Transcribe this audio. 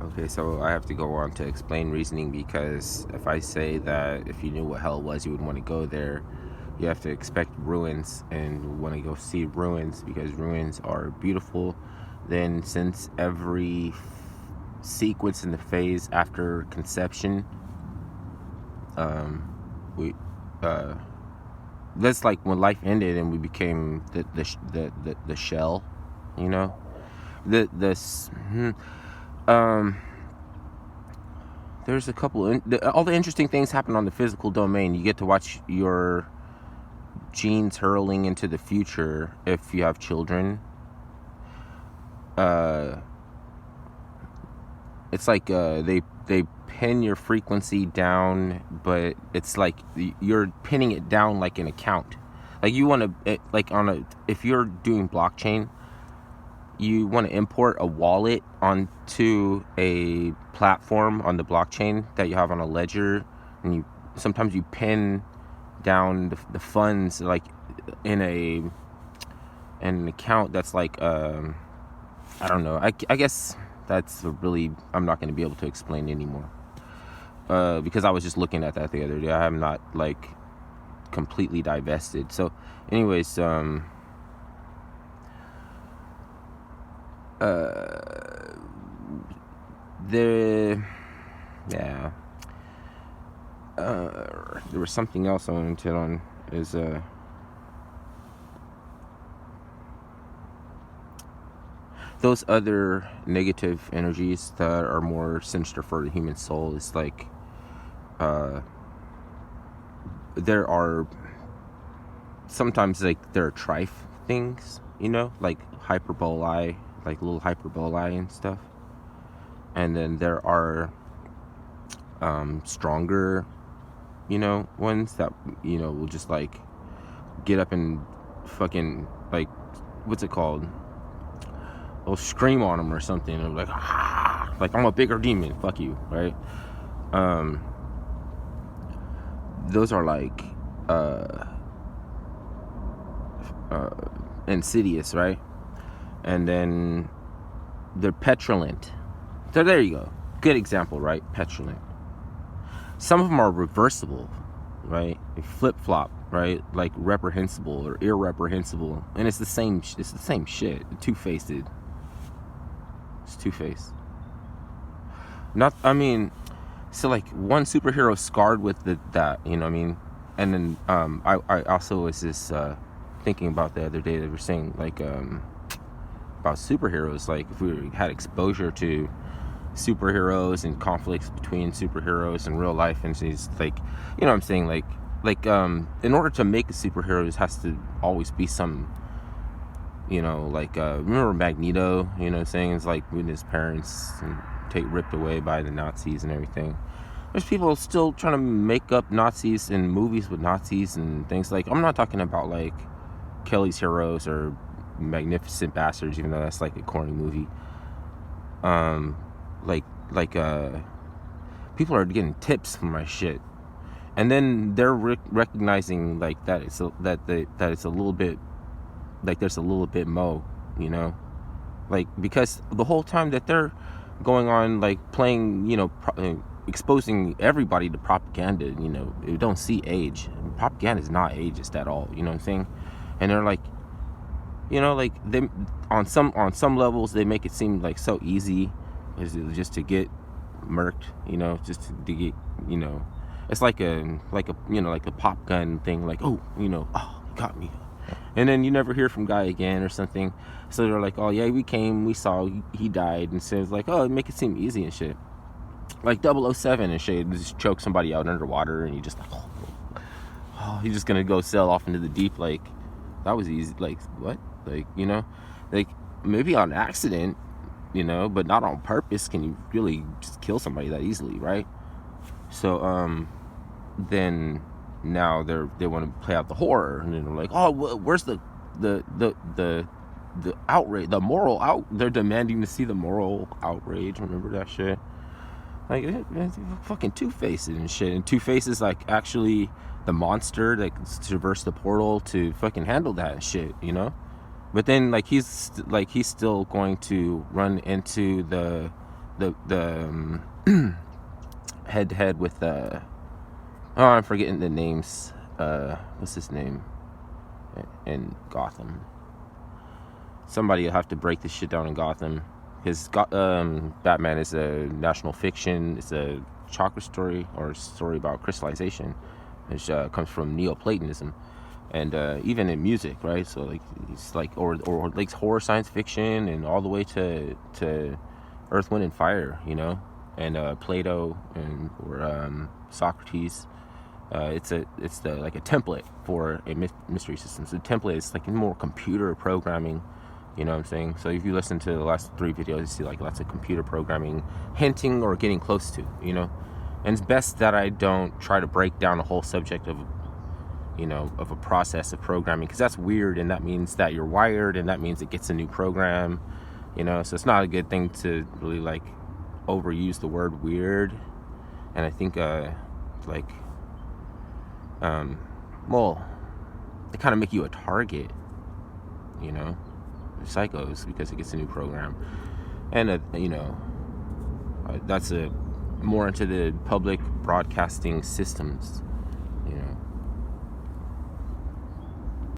Okay, so I have to go on to explain reasoning because if I say that if you knew what hell was, you would want to go there, you have to expect ruins and want to go see ruins because ruins are beautiful. Then, since every sequence in the phase after conception, we uh, that's like when life ended and we became the shell, you know, the this. Um, there's a couple. All the interesting things happen on the physical domain. You get to watch your genes hurling into the future if you have children. Uh, it's like they pin your frequency down, but it's like you're pinning it down like an account. Like you want to like on a if you're doing blockchain, you want to import a wallet onto a platform on the blockchain that you have on a ledger, and you sometimes you pin down the funds like in an account that's like I don't know. I guess that's really I'm not going to be able to explain anymore because I was just looking at that the other day. I am not like completely divested. So, anyways, the yeah there was something else I wanted to hit on is those other negative energies that are more sinister for the human soul is like there are sometimes like there are trife things, you know, like hyperbolae, like little hyperbolae and stuff, and then there are stronger, you know, ones that, you know, will just like get up and fucking like what's it called? They'll scream on them or something. And like, ah, like I'm a bigger demon. Fuck you, right? Those are like insidious, right? And then they're petulant. So there you go. Good example, right? Petulant. Some of them are reversible, right? They flip flop, right? Like reprehensible or irreprehensible, and it's the same. It's the same shit. Two faced. It's two faced. Not. I mean, so like one superhero scarred with that. You know what I mean? And then I also was just thinking about the other day. They were saying like about superheroes. Like if we had exposure to superheroes and conflicts between superheroes in real life, and she's like, you know what I'm saying, like in order to make a superhero, there has to always be some, you know, like remember Magneto, you know what I'm saying, it's like when his parents ripped away by the Nazis and everything. There's people still trying to make up Nazis in movies with Nazis and things. Like I'm not talking about like Kelly's Heroes or Magnificent Bastards, even though that's like a corny movie. Like people are getting tips from my shit, and then they're recognizing like that it's that it's a little bit like there's a little bit mo, you know, like because the whole time that they're going on like playing, you know, exposing everybody to propaganda, you know, you don't see age. Propaganda is not ageist at all, you know what I'm saying? And they're like, you know, like they on some levels they make it seem like so easy is just to get murked, you know, just to get, you know, it's like a you know, like a pop gun thing, like, oh, you know, oh, he got me, and then you never hear from guy again or something. So they're like, oh yeah, we came, we saw, he died, and so it's like, oh, make it seem easy and shit, like 007 and shit, just choke somebody out underwater and you just like, oh, he's just gonna go sail off into the deep, like that was easy, like what, like, you know, like maybe on accident, you know, but not on purpose. Can you really just kill somebody that easily, right? So then now they want to play out the horror, and then they're like, oh, where's the outrage, the moral out? They're demanding to see the moral outrage. Remember that shit? Like it's fucking Two Faces and shit. And Two Faces like actually the monster that traversed the portal to fucking handle that shit, you know. But then like he's still going to run into the head to head with I'm forgetting the names. What's his name in Gotham? Somebody will have to break this shit down in Gotham, because Batman is a national fiction. It's a chakra story, or a story about crystallization, which comes from Neoplatonism, and even in music, right? So like it's like or like horror, science fiction, and all the way to Earth, Wind, and Fire, you know, and Plato and or Socrates. It's like a template for a mystery system. So the template is like more computer programming. You know what I'm saying? So if you listen to the last 3 videos, you see like lots of computer programming hinting or getting close to, you know. And it's best that I don't try to break down a whole subject of, you know, of a process of programming, because that's weird, and that means that you're wired, and that means it gets a new program, you know. So it's not a good thing to really like overuse the word weird. And I think well, they kind of make you a target, you know, psychos, because it gets a new program. And you know, that's a more into the public broadcasting systems,